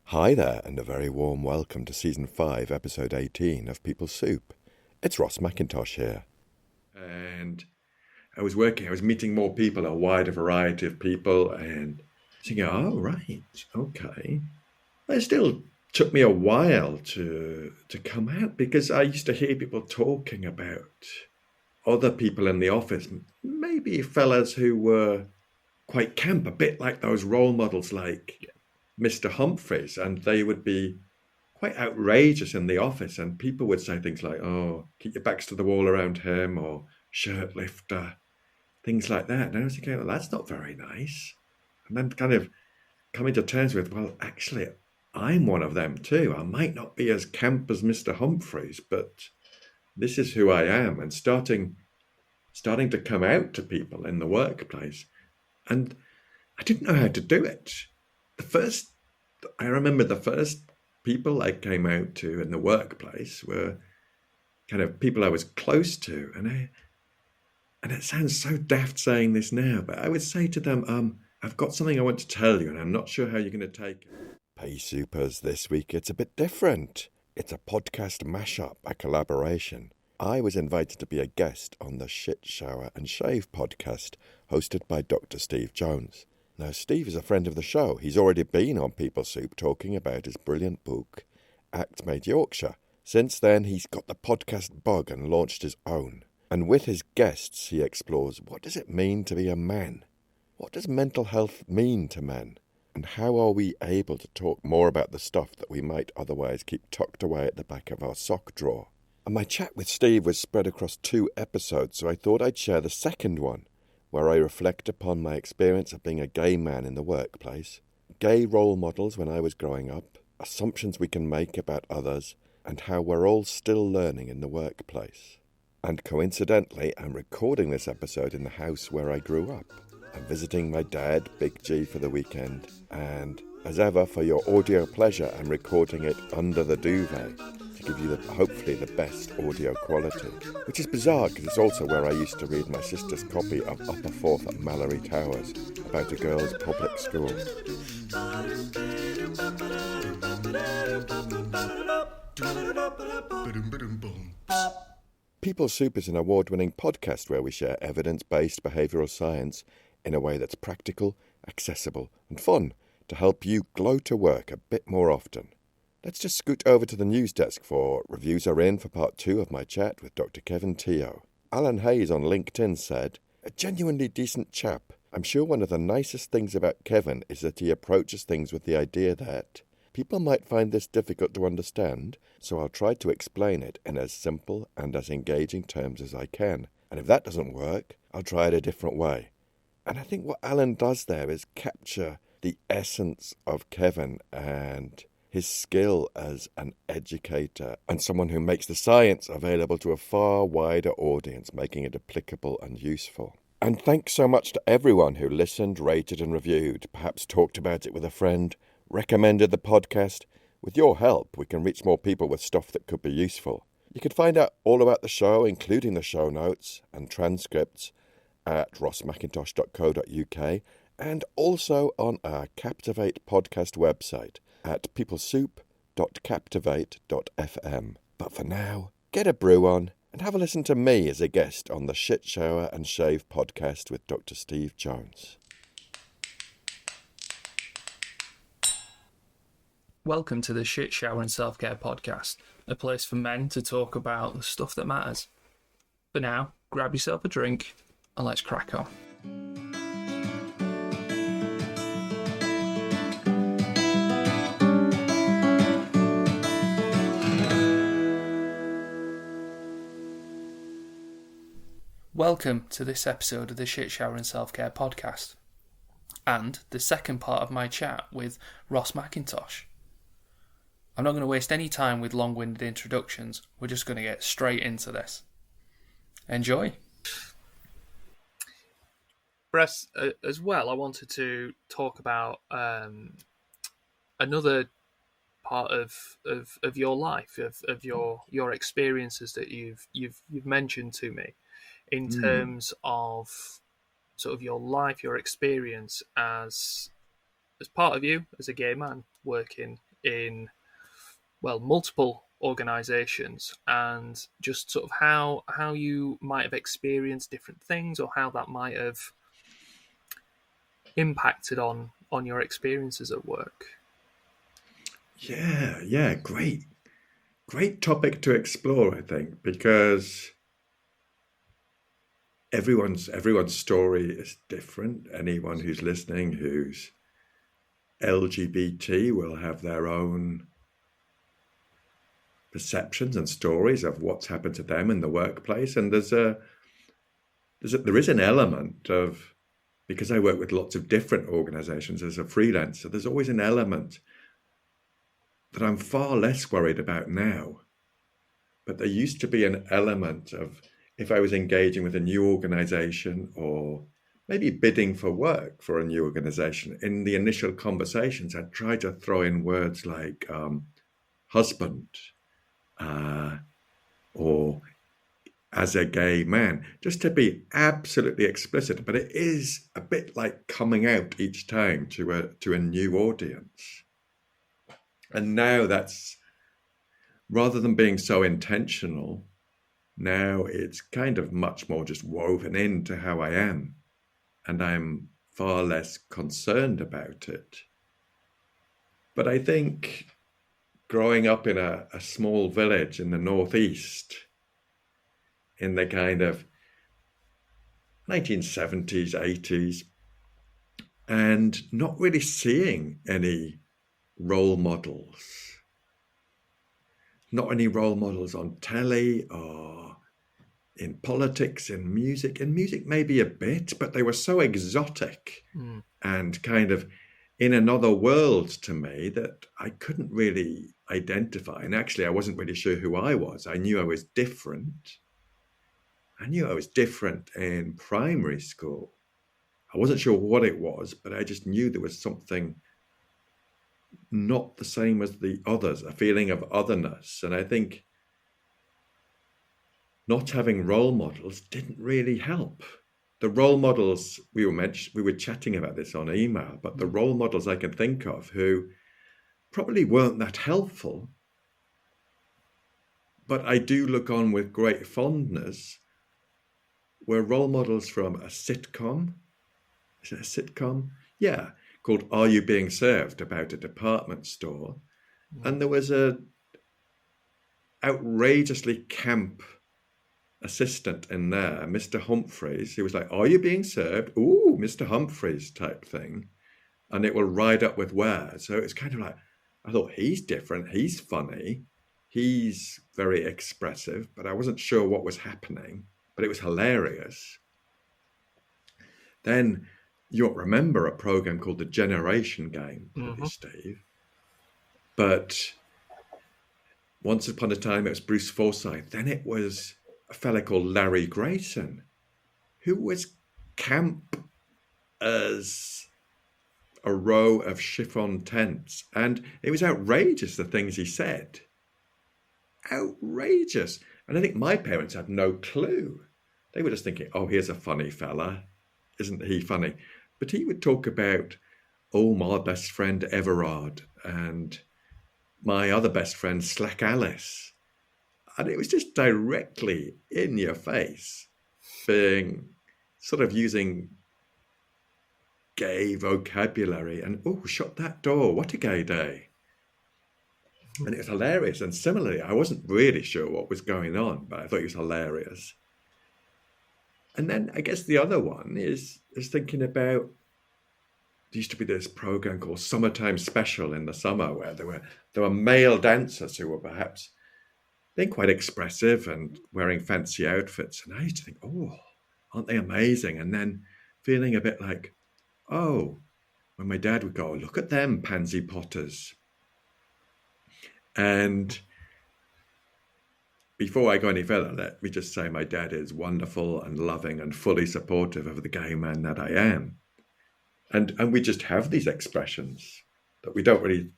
Hi there, and a very warm welcome to Season 5, Episode 18 of People Soup. It's Ross McIntosh here. And I was meeting more people, a wider variety of people, and thinking, oh, right, okay. It still took me a while to come out, because I used to hear people talking about other people in the office, maybe fellas who were quite camp, a bit like those role models like Mr. Humphreys, and they would be quite outrageous in the office, and people would say things like, oh, keep your backs to the wall around him, or shirt lifter, things like that. And I was thinking, well, that's not very nice. And then kind of coming to terms with, well, actually, I'm one of them too. I might not be as camp as Mr. Humphreys, but this is who I am, and starting to come out to people in the workplace. And I didn't know how to do it. I remember the first people I came out to in the workplace were kind of people I was close to. And it sounds so daft saying this now, but I would say to them, I've got something I want to tell you, and I'm not sure how you're going to take it. Pay Supers, this week it's a bit different. It's a podcast mashup, a collaboration. I was invited to be a guest on the Shit, Shower and Shave podcast, hosted by Dr. Steve Jones. Now, Steve is a friend of the show. He's already been on People Soup talking about his brilliant book, Act Made Yorkshire. Since then, he's got the podcast bug and launched his own. And with his guests, he explores, what does it mean to be a man? What does mental health mean to men? And how are we able to talk more about the stuff that we might otherwise keep tucked away at the back of our sock drawer? And my chat with Steve was spread across 2 episodes, so I thought I'd share the second one, where I reflect upon my experience of being a gay man in the workplace, gay role models when I was growing up, assumptions we can make about others, and how we're all still learning in the workplace. And coincidentally, I'm recording this episode in the house where I grew up. I'm visiting my dad, Big G, for the weekend, and as ever, for your audio pleasure, I'm recording it under the duvet to give you hopefully the best audio quality. Which is bizarre, because it's also where I used to read my sister's copy of Upper Fourth at Mallory Towers about a girls' public school. People Soup is an award-winning podcast where we share evidence-based behavioural science in a way that's practical, accessible and fun to help you glow to work a bit more often. Let's just scoot over to the news desk for reviews are in for part 2 of my chat with Dr. Kevin Teo. Alan Hayes on LinkedIn said, a genuinely decent chap. I'm sure one of the nicest things about Kevin is that he approaches things with the idea that people might find this difficult to understand, so I'll try to explain it in as simple and as engaging terms as I can. And if that doesn't work, I'll try it a different way. And I think what Alan does there is capture the essence of Kevin and his skill as an educator and someone who makes the science available to a far wider audience, making it applicable and useful. And thanks so much to everyone who listened, rated and reviewed, perhaps talked about it with a friend, recommended the podcast. With your help, we can reach more people with stuff that could be useful. You can find out all about the show, including the show notes and transcripts, at rossmcintosh.co.uk and also on our Captivate podcast website at peoplesoup.captivate.fm. But for now, get a brew on and have a listen to me as a guest on the Shit, Shower and Shave podcast with Dr. Steve Jones. Welcome to the Shit, Shower and Self-Care podcast, a place for men to talk about the stuff that matters. For now, grab yourself a drink and let's crack on. Welcome to this episode of the Shit, Shower and Self-Care podcast, and the second part of my chat with Ross McIntosh. I'm not going to waste any time with long-winded introductions. We're just going to get straight into this. Enjoy. Russ, as well, I wanted to talk about another part of your life, of your experiences that you've mentioned to me, in terms of sort of your life, your experience as part of you as a gay man working in, well, multiple organisations, and just sort of how you might have experienced different things, or how that might have impacted on your experiences at work. Yeah, great topic to explore, I think, because everyone's story is different. Anyone who's listening who's LGBT will have their own perceptions and stories of what's happened to them in the workplace, and there is an element of, because I work with lots of different organizations as a freelancer, there's always an element that I'm far less worried about now. But there used to be an element of, if I was engaging with a new organization or maybe bidding for work for a new organization, in the initial conversations, I'd try to throw in words like husband or as a gay man, just to be absolutely explicit. But it is a bit like coming out each time to a new audience. And now that's, rather than being so intentional, now it's kind of much more just woven into how I am. And I'm far less concerned about it. But I think growing up in a small village in the northeast, in the kind of 1970s, 80s, and not really seeing any role models. Not any role models on telly or in politics, in music. In music, maybe a bit, but they were so exotic and kind of in another world to me that I couldn't really identify. And actually, I wasn't really sure who I was. I knew I was different. I knew I was different in primary school. I wasn't sure what it was, but I just knew there was something not the same as the others, a feeling of otherness. And I think not having role models didn't really help. The role models, we were chatting about this on email, but the role models I can think of who probably weren't that helpful, but I do look on with great fondness, were role models from a sitcom. Is it a sitcom? Yeah, called Are You Being Served, about a department store. And there was a outrageously camp assistant in there, Mr. Humphreys, who was like, Are you being served? Ooh, Mr. Humphreys type thing. And it will ride up with where. So it's kind of like, I thought, he's different, he's funny, he's very expressive, but I wasn't sure what was happening, but it was hilarious. Then you'll remember a program called The Generation Game, Steve. But once upon a time, it was Bruce Forsyth. Then it was a fella called Larry Grayson, who was camp as a row of chiffon tents. And it was outrageous, the things he said. Outrageous. And I think my parents had no clue. They were just thinking, oh, here's a funny fella. Isn't he funny? But he would talk about, oh, my best friend Everard and my other best friend Slack Alice. And it was just directly in your face, being sort of using gay vocabulary and, oh, shut that door, what a gay day. And it was hilarious. And similarly, I wasn't really sure what was going on, but I thought it was hilarious. And then I guess the other one is thinking about, there used to be this program called Summertime Special in the summer, where there were male dancers who were perhaps being quite expressive and wearing fancy outfits. And I used to think, oh, aren't they amazing? And then feeling a bit like, oh, when my dad would go, oh, look at them pansy potters. And before I go any further, let me just say my dad is wonderful and loving and fully supportive of the gay man that I am. And we just have these expressions that we don't really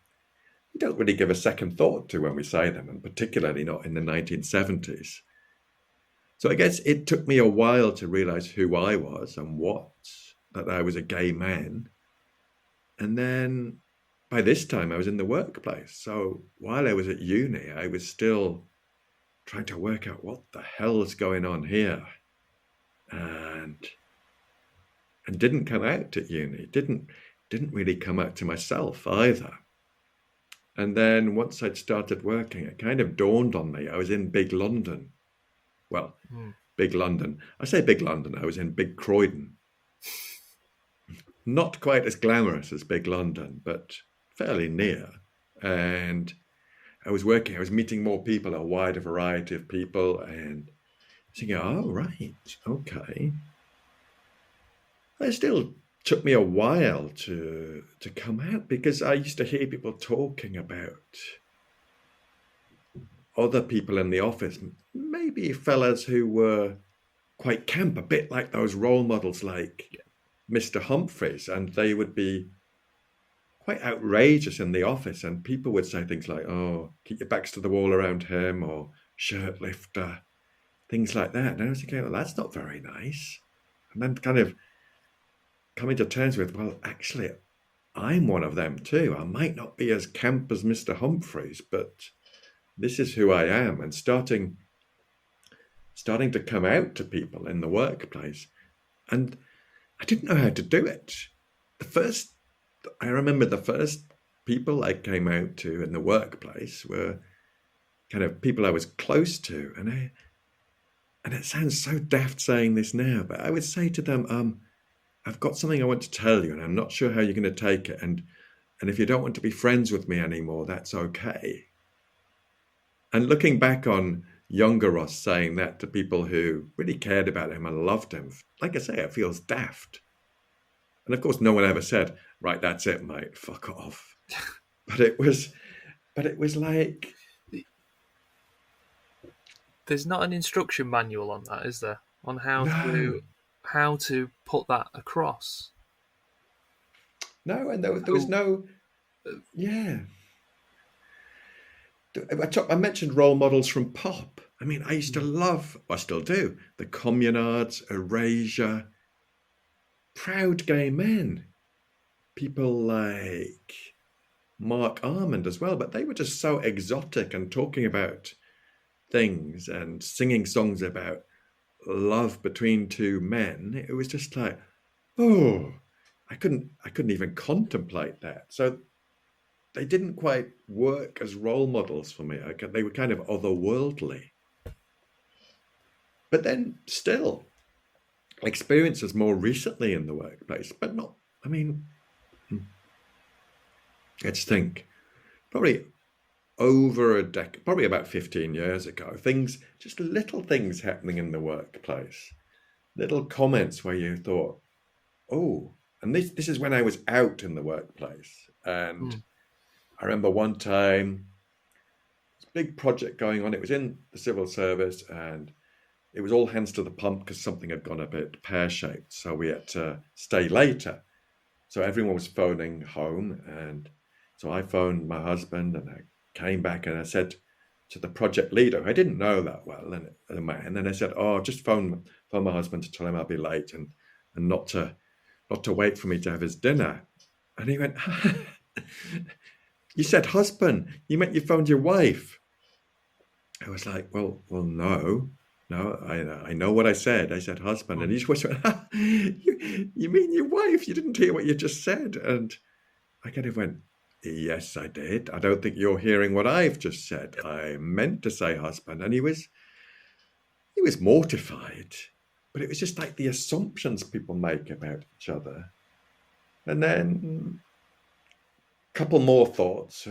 give a second thought to when we say them, and particularly not in the 1970s. So I guess it took me a while to realize who I was and that I was a gay man. And then by this time I was in the workplace. So while I was at uni, I was still trying to work out what the hell is going on here. And didn't come out at uni. Didn't really come out to myself either. And then once I'd started working, it kind of dawned on me. I was in big London. Well, big London. I say big London. I was in big Croydon. Not quite as glamorous as big London, but fairly near. And I was meeting more people, a wider variety of people, and thinking, oh, right, okay. It still took me a while to come out, because I used to hear people talking about other people in the office, maybe fellas who were quite camp, a bit like those role models like Mr. Humphreys, and they would be quite outrageous in the office, and people would say things like, oh, keep your backs to the wall around him, or shirt lifter, things like that. And I was thinking, well, that's not very nice. And then kind of coming to terms with, well, actually, I'm one of them too. I might not be as camp as Mr. Humphreys, but this is who I am. And starting to come out to people in the workplace. And I didn't know how to do it. I remember the first people I came out to in the workplace were kind of people I was close to. And it sounds so daft saying this now, but I would say to them, I've got something I want to tell you, and I'm not sure how you're going to take it. And if you don't want to be friends with me anymore, that's okay. And looking back on younger Ross saying that to people who really cared about him and loved him, like I say, it feels daft. And of course, no one ever said, right, that's it, mate, fuck off. But it was like... There's not an instruction manual on that, is there? On how to put that across. No, and there was no... Yeah. I mentioned role models from pop. I mean, I used to love, I still do, the Communards, Erasure, proud gay men. People like Mark Armand as well, but they were just so exotic and talking about things and singing songs about love between two men. It was just like, oh, I couldn't even contemplate that. So they didn't quite work as role models for me. They were kind of otherworldly. But then still, experiences more recently in the workplace, but not, I mean, let's think, probably over a decade, probably about 15 years ago, just little things happening in the workplace, little comments where you thought, oh, and this is when I was out in the workplace. And I remember one time, big project going on. It was in the civil service, and it was all hands to the pump because something had gone a bit pear-shaped. So we had to stay later. So everyone was phoning home, and so I phoned my husband, and I came back and I said to the project leader, who I didn't know that well, and then I said, "Oh, just phone my husband to tell him I'll be late, and not to wait for me to have his dinner." And he went, "You said husband. You meant you phoned your wife." I was like, well, no, I know what I said. I said husband. And he just went, you mean your wife? You didn't hear what you just said. And I kind of went, yes, I did. I don't think you're hearing what I've just said. I meant to say husband. And he was mortified. But it was just like the assumptions people make about each other. And then a couple more thoughts.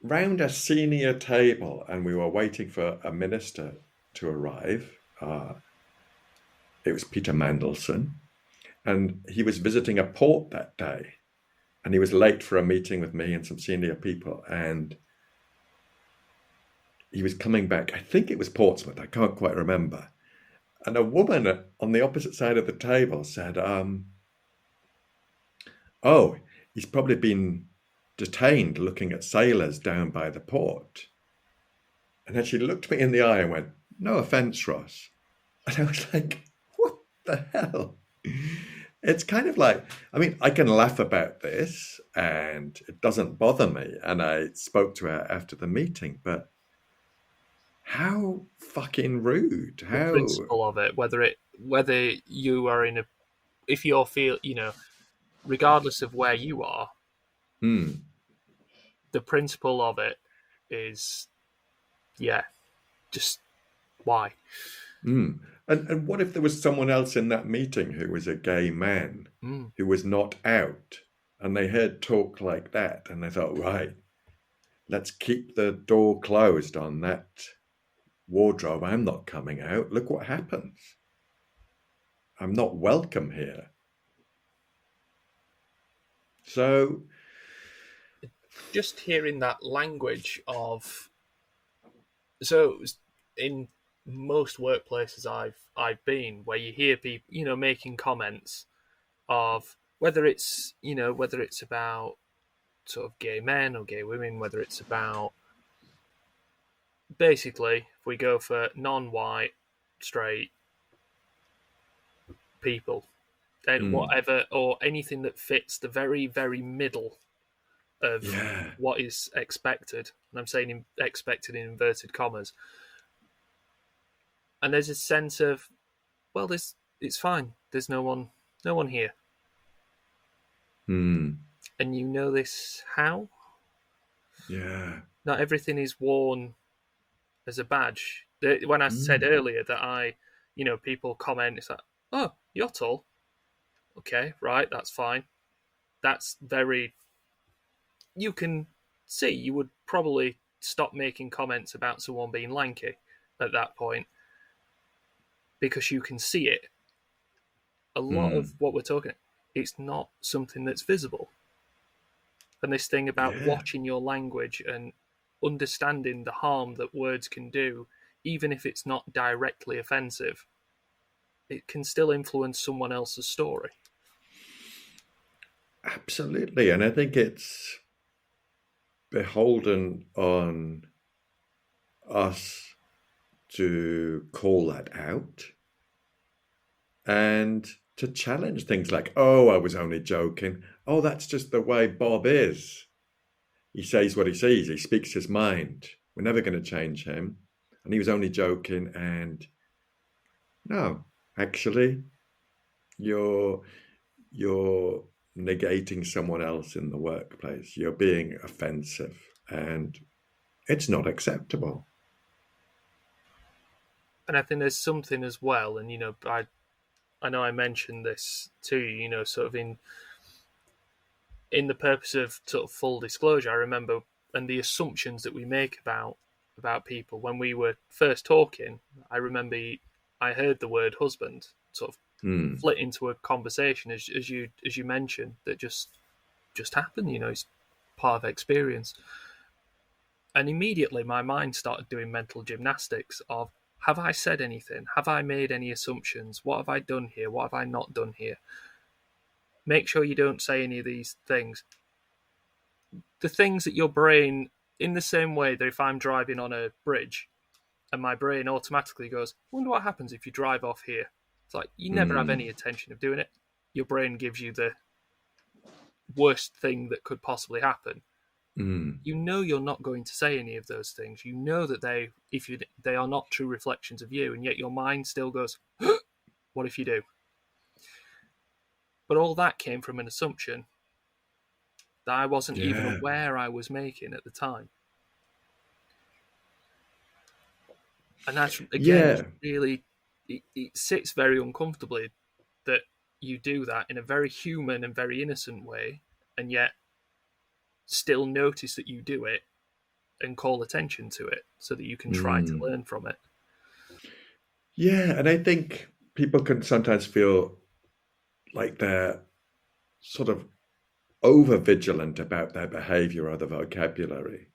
Round a senior table, and we were waiting for a minister to arrive. It was Peter Mandelson, and he was visiting a port that day, and he was late for a meeting with me and some senior people, and he was coming back. I think it was Portsmouth. I can't quite remember. And a woman on the opposite side of the table said, oh, he's probably been detained looking at sailors down by the port. And then she looked me in the eye and went, "No offence, Ross." And I was like, what the hell? It's kind of like, I mean, I can laugh about this and it doesn't bother me. And I spoke to her after the meeting, but how fucking rude. The How, principle of it, whether you are in a, if you're feel, regardless of where you are, hmm, the principle of it is, yeah, just why? hmm. And what if there was someone else in that meeting who was a gay man Mm. who was not out and they heard talk like that and they thought, right, let's keep the door closed on that wardrobe. I'm not coming out. Look what happens. I'm not welcome here. So, Just hearing that language of, so in most workplaces I've been, where you hear people, making comments of whether it's about sort of gay men or gay women, whether it's about, basically, if we go for non-white, straight people, and mm, whatever, or anything that fits the very, very middle of yeah, what is expected, and I'm saying expected in inverted commas, and there's a sense of, well, it's fine. There's no one here, mm, and this how? yeah, Not everything is worn as a badge. When I said mm, earlier that people comment, it's like, oh, you're tall. Okay, right, that's fine. That's very. You can see you would probably stop making comments about someone being lanky at that point because you can see it. A lot of mm, what we're talking, it's not something that's visible. And this thing about yeah, watching your language and understanding the harm that words can do, even if it's not directly offensive, it can still influence someone else's story. absolutely. And I think it's beholden on us to call that out and to challenge things like, oh, I was only joking. Oh, that's just the way Bob is. He says what he sees, he speaks his mind. We're never going to change him. And he was only joking. And no, actually, you're you're negating someone else in the workplace. You're being offensive, and it's not acceptable. And I think there's something as well, and I know I mentioned this to you, sort of in the purpose of sort of full disclosure. I remember, and the assumptions that we make about people when we were first talking. I remember I heard the word husband sort of Hmm. flit into a conversation as you mentioned that just happened. It's part of experience, and immediately my mind started doing mental gymnastics of, have I said anything? Have I made any assumptions? What have I done here? What have I not done here? Make sure you don't say any of these things. The things that your brain, in the same way that if I'm driving on a bridge and my brain automatically goes, I wonder what happens if you drive off here. It's like you never have any Hmm. intention of doing it. Your brain gives you the worst thing that could possibly happen. Hmm. You're not going to say any of those things. You know that they are not true reflections of you, and yet your mind still goes, what if you do? But all that came from an assumption that I wasn't even Yeah. aware I was making at the time. And that's, again, Yeah. just really, it sits very uncomfortably that you do that in a very human and very innocent way, and yet still notice that you do it and call attention to it so that you can try to Hmm. learn from it. Yeah. And I think people can sometimes feel like they're sort of over vigilant about their behavior or the vocabulary.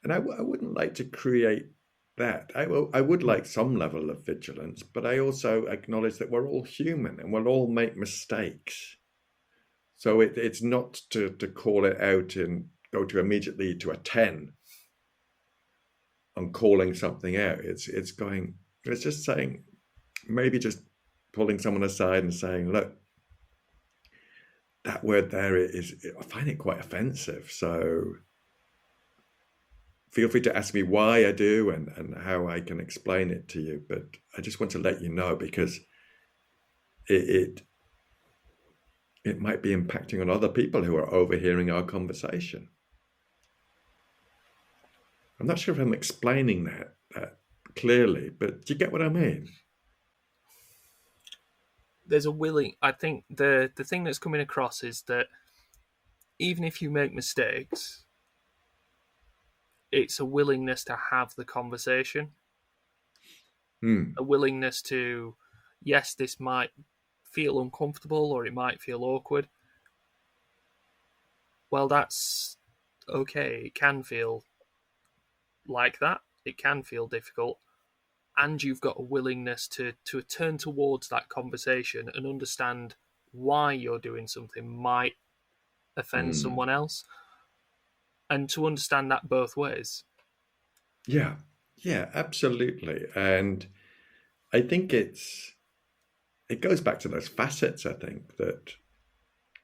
And I wouldn't like to create that. I would like some level of vigilance, but I also acknowledge that we're all human and we'll all make mistakes. So it's not to call it out and go to immediately to a 10 on calling something out. It's just saying, maybe just pulling someone aside and saying, look, that word there I find it quite offensive. So feel free to ask me why I do and how I can explain it to you. But I just want to let you know, because it might be impacting on other people who are overhearing our conversation. I'm not sure if I'm explaining that clearly, but do you get what I mean? There's I think the thing that's coming across is that even if you make mistakes, it's a willingness to have the conversation, a willingness to, yes, this might feel uncomfortable or it might feel awkward. Well, that's okay. It can feel like that. It can feel difficult. And you've got a willingness to turn towards that conversation and understand why you're doing something might offend someone else, and to understand that both ways. Yeah, absolutely. And I think it goes back to those facets, I think, that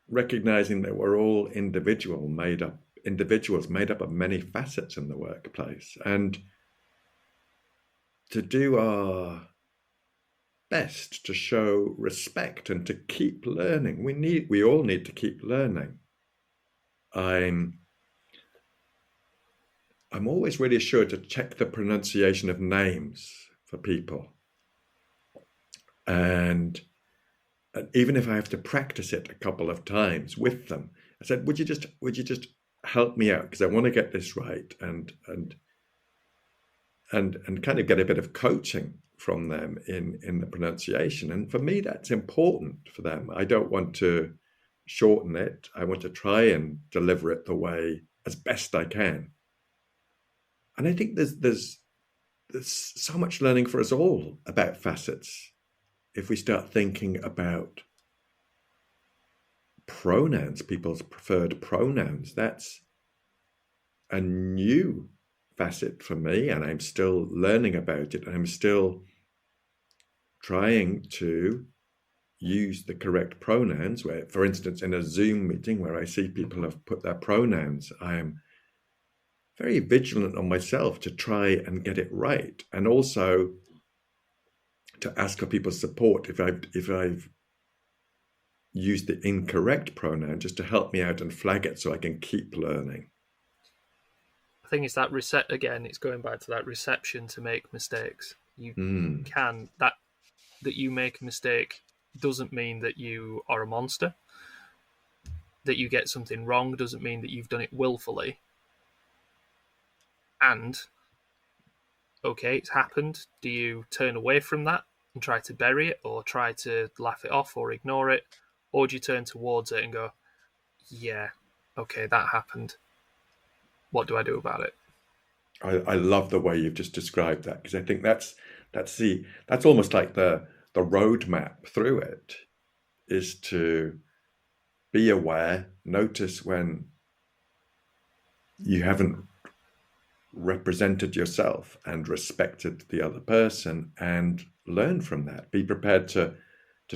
recognizing that we're all individuals made up of many facets in the workplace, and to do our best to show respect and to keep learning. We all need to keep learning. I'm always really sure to check the pronunciation of names for people. And even if I have to practice it a couple of times with them, I said, would you just help me out? Because I want to get this right, and kind of get a bit of coaching from them in the pronunciation. And for me, that's important for them. I don't want to shorten it. I want to try and deliver it the way as best I can. And I think there's so much learning for us all about facets. If we start thinking about pronouns, people's preferred pronouns, that's a new facet for me, and I'm still learning about it. I'm still trying to use the correct pronouns, where, for instance, in a Zoom meeting where I see people have put their pronouns, I am very vigilant on myself to try and get it right, and also to ask for people's support if I've used the incorrect pronoun, just to help me out and flag it so I can keep learning. I think it's that again, it's going back to that reception to make mistakes. You can that you make a mistake doesn't mean that you are a monster. That you get something wrong doesn't mean that you've done it willfully. And okay, it's happened. Do you turn away from that and try to bury it, or try to laugh it off or ignore it? Or do you turn towards it and go, yeah, okay, that happened. What do I do about it? I love the way you've just described that, because I think that's almost like the roadmap through it, is to be aware, notice when you haven't represented yourself and respected the other person, and learn from that. Be prepared to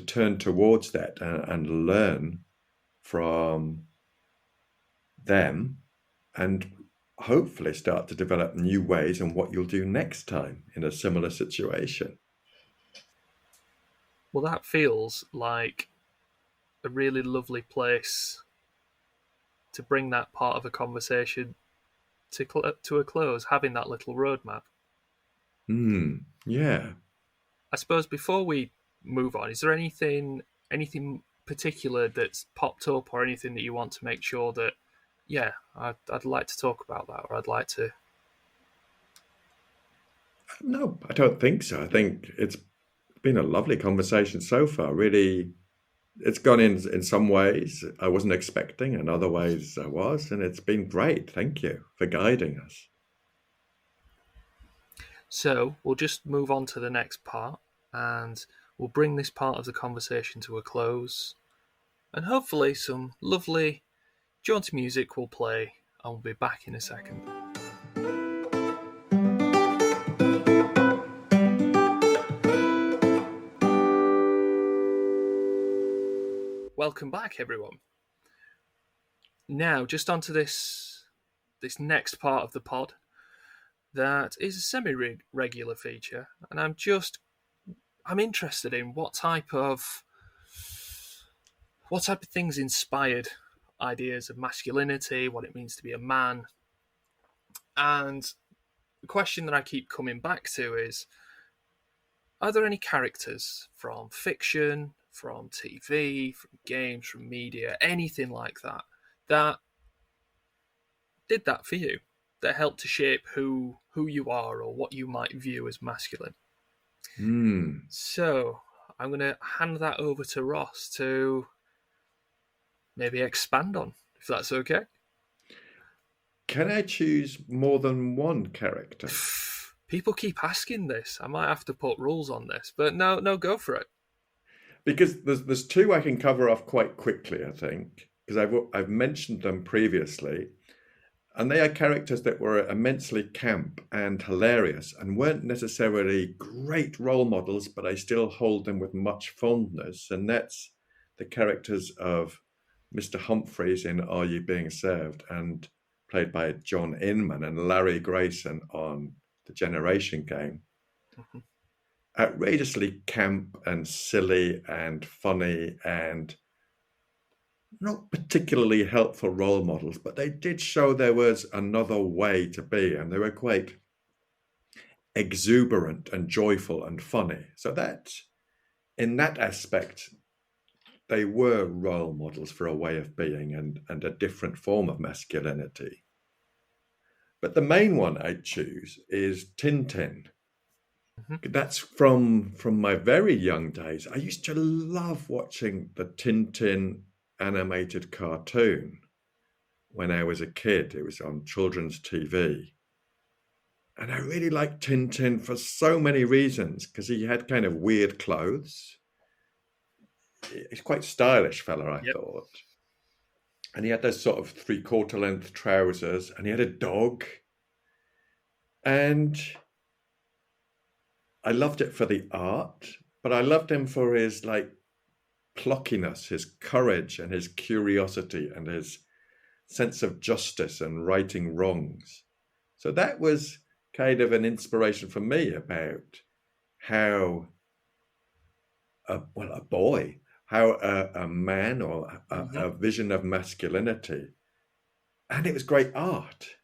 turn towards that and learn from them, and hopefully start to develop new ways in what you'll do next time in a similar situation. Well, that feels like a really lovely place to bring that part of a conversation to a close, having that little roadmap. Yeah. I suppose before we move on, is there anything particular that's popped up, or anything that you want to make sure that, yeah, I'd like to talk about that, or I'd like to... No, I don't think so. I think it's been a lovely conversation so far. Really, it's gone in some ways I wasn't expecting, and other ways I was, and it's been great. Thank you for guiding us. So we'll just move on to the next part, and we'll bring this part of the conversation to a close, and hopefully some lovely jaunty music will play, and we'll be back in a second. Welcome back, everyone. Now, just onto this next part of the pod that is a semi-regular feature, and I'm interested in what type of things inspired ideas of masculinity, what it means to be a man, and the question that I keep coming back to is: are there any characters from fiction, from TV, from games, from media, anything like that, that did that for you, that helped to shape who you are or what you might view as masculine? Hmm. So I'm going to hand that over to Ross to maybe expand on, if that's okay. Can I choose more than one character? People keep asking this. I might have to put rules on this, but no, go for it. Because there's two I can cover off quite quickly, I think, because I've mentioned them previously, and they are characters that were immensely camp and hilarious and weren't necessarily great role models, but I still hold them with much fondness, and that's the characters of Mr. Humphreys in Are You Being Served, and played by John Inman, and Larry Grayson on The Generation Game. Mhm. Outrageously camp and silly and funny and not particularly helpful role models, but they did show there was another way to be, and they were quite exuberant and joyful and funny. So that, in that aspect, they were role models for a way of being and a different form of masculinity. But the main one I'd choose is Tintin. Mhm. That's from my very young days. I used to love watching the Tintin animated cartoon when I was a kid. It was on children's TV. And I really liked Tintin for so many reasons, because he had kind of weird clothes. He's quite stylish fella, I Yep. thought. And he had those sort of three-quarter length trousers, and he had a dog. And I loved it for the art, but I loved him for his like pluckiness, his courage, and his curiosity, and his sense of justice and righting wrongs. So that was kind of an inspiration for me about how a boy, how a man or Mhm. a vision of masculinity. And it was great art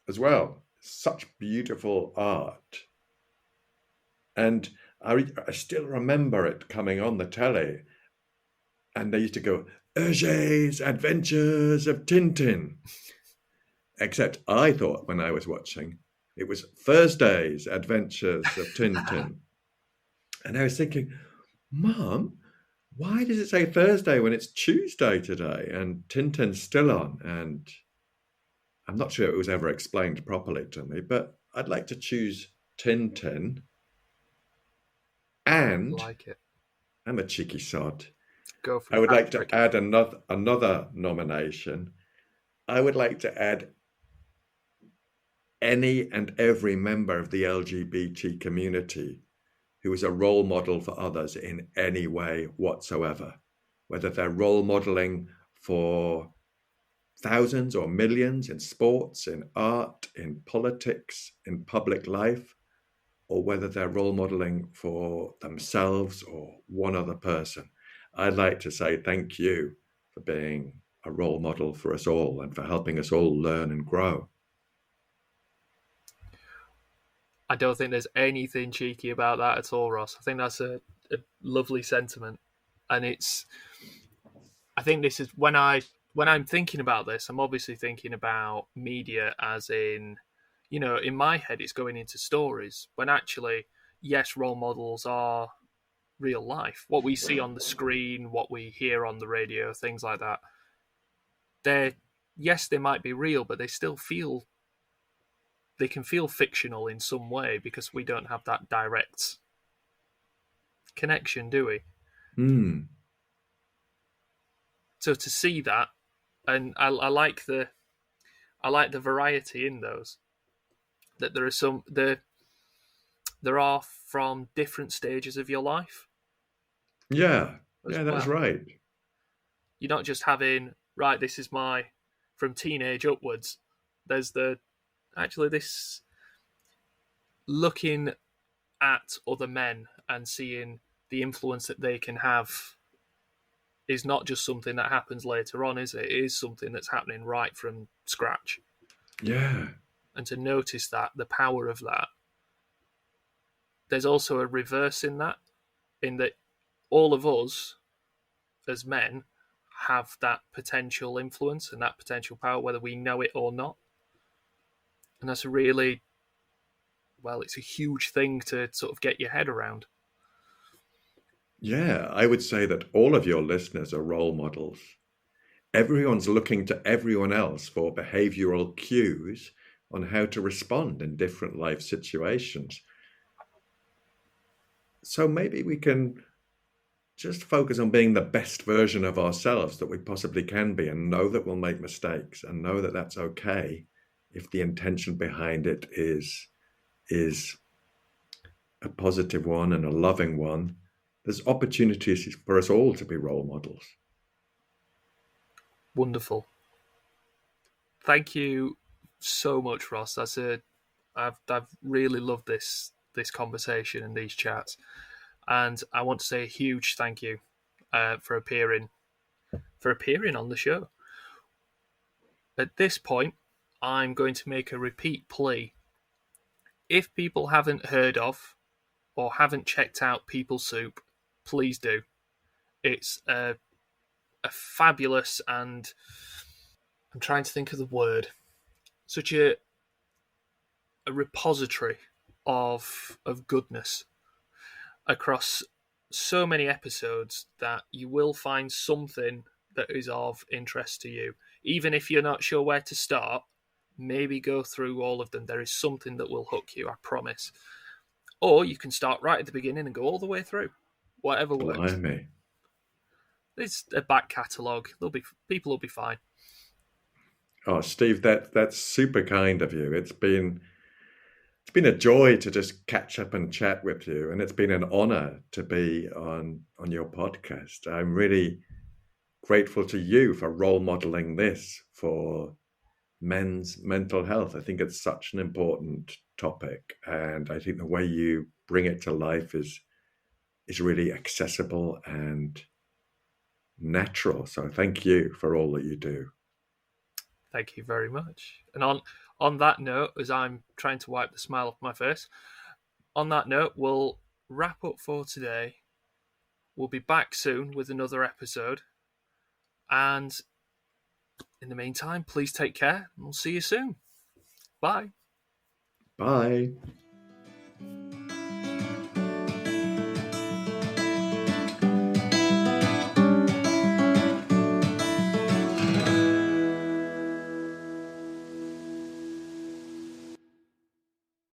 as well. Such beautiful art. And I still remember it coming on the telly, and they used to go, Hergé's Adventures of Tintin. Except I thought when I was watching, it was Thursday's Adventures of Tintin. And I was thinking, Mom, why does it say Thursday when it's Tuesday today? And Tintin's still on. And I'm not sure it was ever explained properly to me, but I'd like to choose Tintin. I And like it. I'm a cheeky sod. Go for I it. would Have like it, to tricky. add another nomination. I would like to add any and every member of the LGBT community who is a role model for others in any way whatsoever, whether they're role modeling for thousands or millions in sports, in art, in politics, in public life, or whether they're role modeling for themselves or one other person. I'd like to say thank you for being a role model for us all and for helping us all learn and grow. I don't think there's anything cheeky about that at all, Ross. I think that's a lovely sentiment, and I think this is when I'm thinking about this, I'm obviously thinking about media as in, in my head it's going into stories. When actually, yes, role models are real life. What we see on the screen, what we hear on the radio, things like that. They're yes, they might be real, but they can feel fictional in some way because we don't have that direct connection, do we? Hmm. So to see that, and I like the variety in those. That there are from different stages of your life Yeah, as yeah, that's well. right. You're not just having right, this is from teenage upwards. There's this looking at other men and seeing the influence that they can have is not just something that happens later on, is it? It is something that's happening right from scratch. Yeah. And to notice that, the power of that, there's also a reverse in that all of us as men have that potential influence and that potential power, whether we know it or not. And that's it's a huge thing to sort of get your head around. Yeah, I would say that all of your listeners are role models. Everyone's looking to everyone else for behavioral cues on how to respond in different life situations. So maybe we can just focus on being the best version of ourselves that we possibly can be, and know that we'll make mistakes, and know that that's okay if the intention behind it is a positive one and a loving one. There's opportunities for us all to be role models. Wonderful. Thank you so much, Ross. I've really loved this conversation and these chats, and I want to say a huge thank you for appearing on the show. At this point, I'm going to make a repeat plea. If people haven't heard of or haven't checked out People Soup, please do. It's a fabulous, and I'm trying to think of the word, such a repository of goodness across so many episodes that you will find something that is of interest to you. Even if you're not sure where to start, maybe go through all of them. There is something that will hook you, I promise. Or you can start right at the beginning and go all the way through. Whatever works. Blimey. It's a back catalogue. People will be fine. Oh, Steve, that's super kind of you. It's been a joy to just catch up and chat with you, and it's been an honor to be on your podcast. I'm really grateful to you for role modeling this for men's mental health. I think it's such an important topic, and I think the way you bring it to life is really accessible and natural. So thank you for all that you do. Thank you very much. And on that note, as I'm trying to wipe the smile off my face, on that note, we'll wrap up for today. We'll be back soon with another episode. And in the meantime, please take care, and we'll see you soon. Bye. Bye.